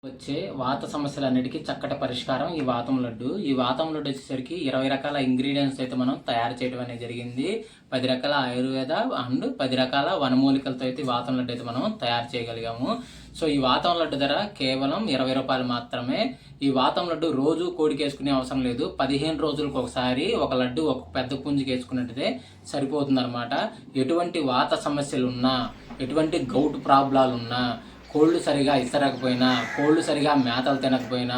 వచ్చే వాత సమస్యలన్నిటికీ చక్కటి పరిష్కారం ఈ వాతం లడ్డు. ఈ వాతం లడ్డు వచ్చేసరికి 20 రకాల ఇంగ్రీడియంట్స్ అయితే మనం తయారు చేయడం అనేది జరిగింది. 10 రకాల ఆయుర్వేద అండ్ 10 రకాల వనమూలికలతో అయితే ఈ వాతం లడ్డు అయితే మనం తయారు చేయగలిగాము. సో ఈ వాతం లడ్డు ధర కేవలం 20 రూపాయలు మాత్రమే. ఈ వాతం లడ్డు రోజు కోడికేసుకునే అవసరం లేదు. 15 రోజులకు ఒకసారి ఒక లడ్డు ఒక పెద్ద పుంజుకి వేసుకున్నట్టయితే సరిపోతుందన్నమాట. ఎటువంటి వాత సమస్యలు ఉన్నా, ఎటువంటి గౌట్ ప్రాబ్లాలు ఉన్నా, కోళ్ళు సరిగా ఇస్తరకపోయినా, కోళ్ళు సరిగా మేతలు తినకపోయినా,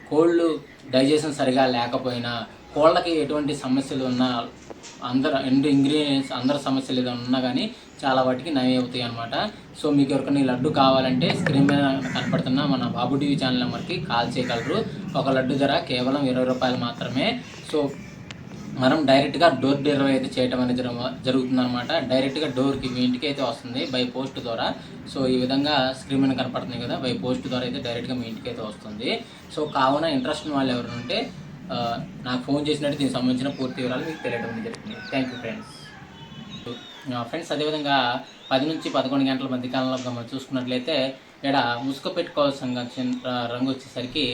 కోళ్ళు డైజెషన్ సరిగా లేకపోయినా, కోళ్ళకి ఎటువంటి సమస్యలు ఉన్నా, ఇంగ్రీడియంట్స్ అందరి సమస్యలు ఏదైనా ఉన్నా కానీ చాలా వాటికి నయం అవుతాయి అనమాట. సో మీకు ఎవరికైనా ఈ లడ్డు కావాలంటే స్క్రీన్ మీద కనపడుతున్న మన బాబు టీవీ ఛానల్ నెంబర్కి కాల్ చేయగలరు. ఒక లడ్డు ధర కేవలం 20 రూపాయలు మాత్రమే. సో మనం డైరెక్ట్గా డోర్ డెలివరీ అయితే చేయడం అనేది జరుగుతుందన్నమాట. డైరెక్ట్గా డోర్కి మీ ఇంటికి అయితే వస్తుంది బై పోస్ట్ ద్వారా. సో ఈ విధంగా స్క్రీన్ మీద కనపడుతుంది కదా, బై పోస్ట్ ద్వారా అయితే డైరెక్ట్గా మీ ఇంటికి అయితే వస్తుంది. సో కావున ఇంట్రెస్ట్ ఉన్న వాళ్ళు ఎవరు ఉంటే నాకు ఫోన్ చేసినట్టు దీనికి సంబంధించిన పూర్తి వివరాలు మీకు తెలియడం జరుగుతుంది. Thank you friends. అదేవిధంగా 10 నుంచి 11 గంటల మధ్య కాలంలో మనం చూసుకున్నట్లయితే ఇక్కడ ముసుగు పెట్టుకోవాల్సిన రంగు వచ్చేసరికి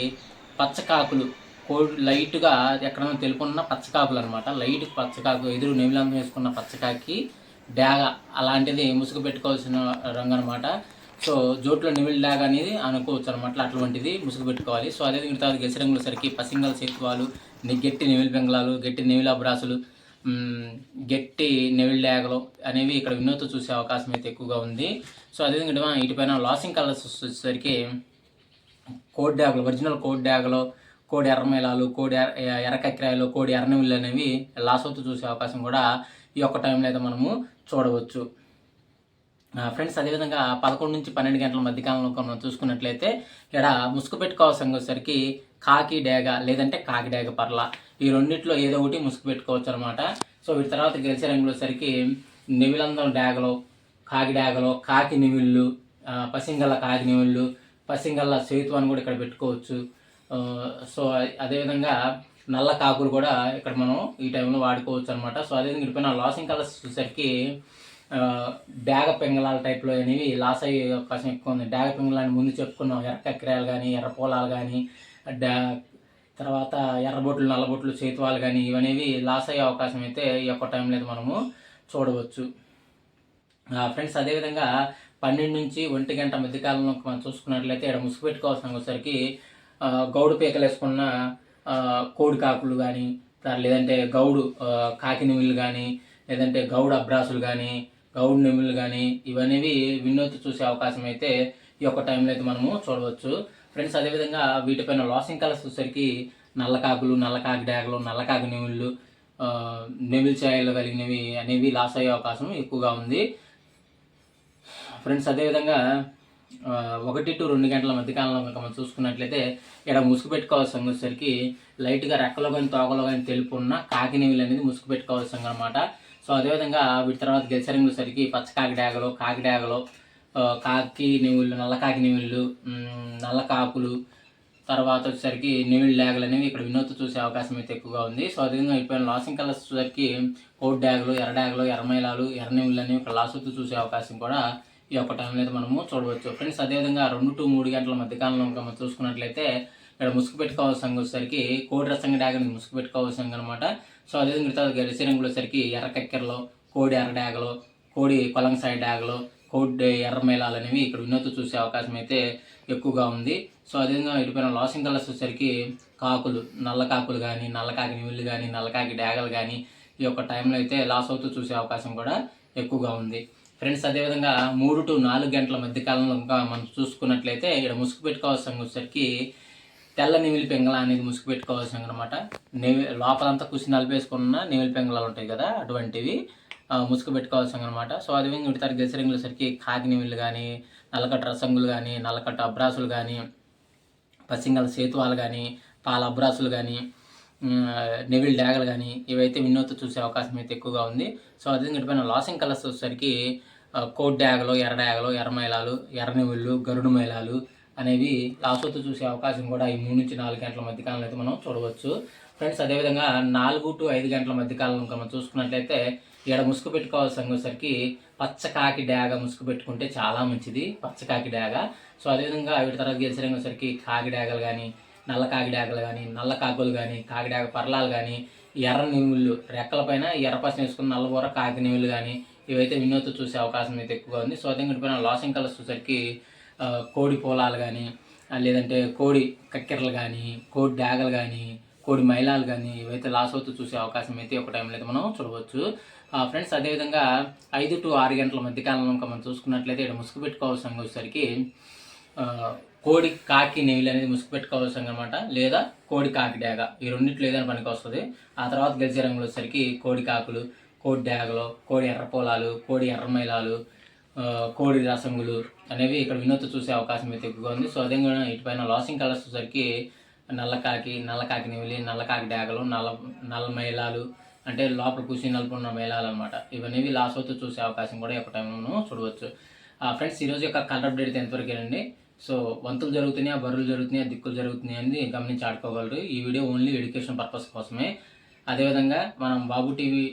పచ్చకాకులు, లైట్గా ఎక్కడైనా తెలుపున్న పచ్చకాకులు అనమాట. లైట్ పచ్చకాకు, ఎదురు నెమిలందం వేసుకున్న పచ్చకాకి డాగ అలాంటిది ముసుగు పెట్టుకోవాల్సిన రంగు అనమాట. సో జోట్లో నెమిలి డాగ అనేది అనుకోవచ్చు అనమాట. అటువంటిది ముసుగు పెట్టుకోవాలి. సో అదే తర్వాత గెలిసి రంగుల సరికి పసింగల సేతువాలు, గట్టి నెమిలి బెంగళాలు, గట్టి నెమిలి అబ్రాసులు, గట్టి నెమిలి డాగలు అనేవి ఇక్కడ వినోద్ చూసే అవకాశం అయితే ఎక్కువగా ఉంది. సో అదేవిధంగా ఇటుపైన లాసింగ్ కలర్స్ వచ్చేసరికి కోడ్ డాగలు, ఒరిజినల్ కోడ్ డాగలు, కోడి ఎర్రమేళాలు, కోడి ఎర్రకక్కిరాయలు, కోడి ఎర్రనెమిళ్ళు అనేవి లాస్ అవుతూ చూసే అవకాశం కూడా ఈ యొక్క టైంలో అయితే మనము చూడవచ్చు ఫ్రెండ్స్. అదేవిధంగా 11 నుంచి 12 గంటల మధ్యకాలంలో మనం చూసుకున్నట్లయితే ఇక్కడ ముసుగు పెట్టుకోవాల్సిన వచ్చేసరికి కాకి డేగ లేదంటే కాకి డేగ పర్ల, ఈ రెండిట్లో ఏదో ఒకటి ముసుగు పెట్టుకోవచ్చు అనమాట. సో వీటి తర్వాత గెలిచే రంగులు వచ్చేసరికి నెమిలందం డాగలు, కాకి డాగలు, కాకి నెమిళ్ళు, పసింగల్ల కాకి నెమిళ్ళు, పసింగల్ల సేతు అని కూడా ఇక్కడ పెట్టుకోవచ్చు. సో అదేవిధంగా నల్ల కాకులు కూడా ఇక్కడ మనం ఈ టైంలో వాడుకోవచ్చు అనమాట. సో అదేవిధంగా ఇటుపైన లాసింగ్ కలర్స్ చూసరికి డాగ పెంగళాల టైప్లో అనేవి లాస్ అయ్యే అవకాశం ఎక్కువ ఉంది. డాగ పెంగళాన్ని ముందు చెప్పుకున్నాం, ఎర్రకక్కిరాయలు కానీ, ఎర్ర పోలాలు కానీ, తర్వాత ఎర్రబొట్లు, నల్లబొట్లు, చేతువాలు కానీ ఇవనేవి లాస్ అయ్యే అవకాశం అయితే ఈ యొక్క టైంలో అయితే మనము చూడవచ్చు ఫ్రెండ్స్. అదేవిధంగా 12 నుంచి 1 గంట మధ్యకాలంలో మనం చూసుకున్నట్లయితే ఇక్కడ ముసుగు పెట్టుకోవాల్సిన వచ్చేసరికి గౌడు పీకలు వేసుకున్న కోడి కాకులు కానీ, లేదంటే గౌడు కాకి నెమిళ్ళు కానీ, లేదంటే గౌడు అబ్రాసులు కానీ, గౌడు నెమిళ్ళు కానీ ఇవనేవి వినోద్ చూసే అవకాశం అయితే ఈ యొక్క టైంలో అయితే మనము చూడవచ్చు ఫ్రెండ్స్. అదేవిధంగా వీటిపైన లాసింగ్ కలర్స్ వచ్చేసరికి నల్ల కాకులు, నల్ల కాకి డాగలు, నల్ల కాకి నెమిళ్ళు, నెమిలి ఛాయలు కలిగినవి అనేవి లాస్ అయ్యే అవకాశం ఎక్కువగా ఉంది ఫ్రెండ్స్. అదేవిధంగా 1 to 2 గంటల మధ్యకాలంలో కనుక మనం చూసుకున్నట్లయితే ఇక్కడ ముసుగు పెట్టుకోవాల్సిన వచ్చేసరికి లైట్గా రెక్కలో కానీ తోకలో కానీ తెలుపు ఉన్న కాకి నెమిలి అనేది ముసుగు పెట్టుకోవాల్సింది అనమాట. సో అదేవిధంగా వీటి తర్వాత గెలిచే రంగుల సరికి పచ్చకాకి డాగలు, కాకి డాగలు, కాకి నెమిళ్ళు, నల్ల కాకి నెమిళ్ళు, నల్ల కాకులు, తర్వాత వచ్చేసరికి నెమిలి డాగలు అనేవి ఇక్కడ వినోద్ చూసే అవకాశం అయితే ఎక్కువగా ఉంది. సో అదేవిధంగా ఇప్పుడు లాసింగ్ కలర్స్ వచ్చేసరికి కోడ్ డాగలు, ఎర్ర డాగలు, ఎర్రమైలాలు, ఎర్ర నెమిళ్ళు అనేవి ఇక్కడ లాస్ అవుతూ చూసే అవకాశం కూడా ఈ యొక్క టైంలో అయితే మనము చూడవచ్చు ఫ్రెండ్స్. అదేవిధంగా 2 to 3 గంటల మధ్యకాలంలో మనం చూసుకున్నట్లయితే ఇక్కడ ముసుగు పెట్టుకోవాల్సిన వచ్చేసరికి కోడి రసంగి డాగని ముసుగు పెట్టుకోవాల్సింది అనమాట. సో అదేవిధంగా గెలిచే రంగులు వచ్చేసరికి ఎర్ర కక్కెరలు, కోడి ఎర్ర డాగలు, కోడి కొలంసాయి డాగలు, కోడి ఎర్రమేళాలు అనేవి ఇక్కడ వినోద్ చూసే అవకాశం అయితే ఎక్కువగా ఉంది. సో అదేవిధంగా ఇటుపైన లాసింగ్ కలర్స్ వచ్చేసరికి కాకులు, నల్ల కాకులు కానీ, నల్ల కాకి నెమిళ్ళు కానీ, నల్ల కాకి డాగలు కానీ ఈ యొక్క టైంలో అయితే లాస్ అవుతూ చూసే అవకాశం కూడా ఎక్కువగా ఉంది ఫ్రెండ్స్. అదేవిధంగా 3 to 4 గంటల మధ్యకాలంలో ఇంకా మనం చూసుకున్నట్లయితే ఇక్కడ ముసుగు పెట్టుకోవాల్సిన వచ్చేసరికి తెల్ల నెమిలి పెంగళ అనేది ముసుగు పెట్టుకోవాల్సిన అనమాట. లోపలంతా కుసి నలిపేసుకున్న నెమిలి పెంగళాలు ఉంటాయి కదా, అటువంటివి ముసుగు పెట్టుకోవాల్సిన అనమాట. సో అదేవిధంగా వీటి తర్వాత గెలిచే రంగుల సరికి కాకి నెమిళ్ళు కానీ, నల్లకట్ట రసంగులు కానీ, నల్లకట్ట అబ్రాసులు కానీ, పసింగల సేతువాలు కానీ, పాల అబ్రాసులు కానీ, నెవిల్ డాగలు కానీ ఇవైతే వినోద్ చూసే అవకాశం అయితే ఎక్కువగా ఉంది. సో అదేవిధంగా ఇటుపైన లాసింగ్ కలర్స్ వచ్చేసరికి కోడ్ డాగలు, ఎర్ర డాగలు, ఎర్రమైలాలు, ఎర్రనెమిళ్ళు, గరుడు మైలాలు అనేవి లాస్ అవుతూ చూసే అవకాశం కూడా ఈ 3 నుంచి 4 గంటల మధ్యకాలంలో అయితే మనం చూడవచ్చు ఫ్రెండ్స్. అదేవిధంగా 4 to 5 గంటల మధ్యకాలంలో మనం చూసుకున్నట్లయితే ఇక్కడ ముసుగు పెట్టుకోవాల్సిన వచ్చేసరికి పచ్చ కాకి డాగ ముసుగు పెట్టుకుంటే చాలా మంచిది, పచ్చ కాకి డాగ. సో అదేవిధంగా వీటి తర్వాత గెలిచేసరికి కాకి డాగలు కానీ, నల్ల కాకి డాగలు కానీ, నల్ల కాకులు కానీ, కాకి డాగ పర్లాలు కానీ, ఎర్ర నీవుళ్ళు రెక్కల పైన ఎర్రపచ్చ వేసుకున్న నల్లబూర కాకి నీవులు కానీ ఇవైతే వినోద్ చూసే అవకాశం అయితే ఎక్కువగా ఉంది. సో అదే పైన లాసింగ్ కలర్స్ చూసరికి కోడి పోలాలు కానీ, లేదంటే కోడి కక్కెరలు కానీ, కోడి డాగలు కానీ, కోడి మైలాలు కానీ ఇవైతే లాస్ అవుతూ చూసే అవకాశం అయితే ఒక టైంలో అయితే మనం చూడవచ్చు ఫ్రెండ్స్. అదేవిధంగా 5 to 6 గంటల మధ్యకాలంలో మనం చూసుకున్నట్లయితే ఇక్కడ ముసుగు పెట్టుకోవాల్సిన వచ్చేసరికి కోడి కాకి నెయ్యిలు అనేది ముసుగు పెట్టుకోవాల్సిన అనమాట, లేదా కోడి కాకి డాగ ఈ రెండింటిలో ఏదైనా పనికి వస్తుంది. ఆ తర్వాత గెలిచే రంగులు వచ్చేసరికి కోడి కాకులు, కోడి డాగలు, కోడి ఎర్ర పొలాలు, కోడి ఎర్ర మైలాలు, కోడి రసంగులు అనేవి ఇక్కడ వినోద్ చూసే అవకాశం అయితే ఎక్కువగా ఉంది. సో అదేవిధంగా ఇటుపైన లాసింగ్ కలర్స్ వచ్చేసరికి నల్ల కాకి నెమిలి, నల్ల కాకి డాగలు, నల్ల మైలాలు అంటే లోపల కూర్చుని నలుపున్న మైలాలు అనమాట. ఇవన్నీ లాస్ అవుతూ చూసే అవకాశం కూడా ఒక టైంలో చూడవచ్చు ఫ్రెండ్స్. ఈరోజు యొక్క కలర్ అప్డేట్ అయితే ఎంతవరకు అండి. సో వంతులు జరుగుతున్నాయి, బర్రెలు జరుగుతున్నాయి, దిక్కులు జరుగుతున్నాయి అనేది గమనించి ఆడుకోగలరు. ఈ వీడియో ఓన్లీ ఎడ్యుకేషన్ పర్పస్ కోసమే. అదేవిధంగా మనం బాబు టీవీ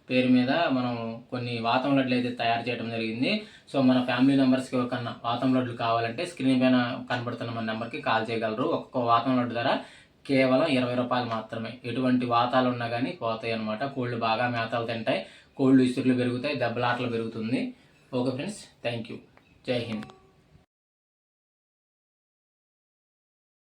పేరు మీద మనం కొన్ని వాతం లడ్లు అయితే తయారు చేయడం జరిగింది. సో మన ఫ్యామిలీ మెంబర్స్కి ఎవరికన్నా వాతం లడ్లు కావాలంటే స్క్రీన్ పైన కనబడుతున్న మన నెంబర్కి కాల్ చేయగలరు. ఒక్కొక్క వాతం లడ్డు ధర కేవలం 20 రూపాయలు మాత్రమే. ఎటువంటి వాతాలు ఉన్నా కానీ పోతాయి అనమాట. కోళ్ళు బాగా మేతలు తింటాయి, కోళ్ళు ఇసురులు పెరుగుతాయి, దెబ్బలాటలు పెరుగుతుంది. ఓకే ఫ్రెండ్స్, థ్యాంక్ యూ, జై హింద్.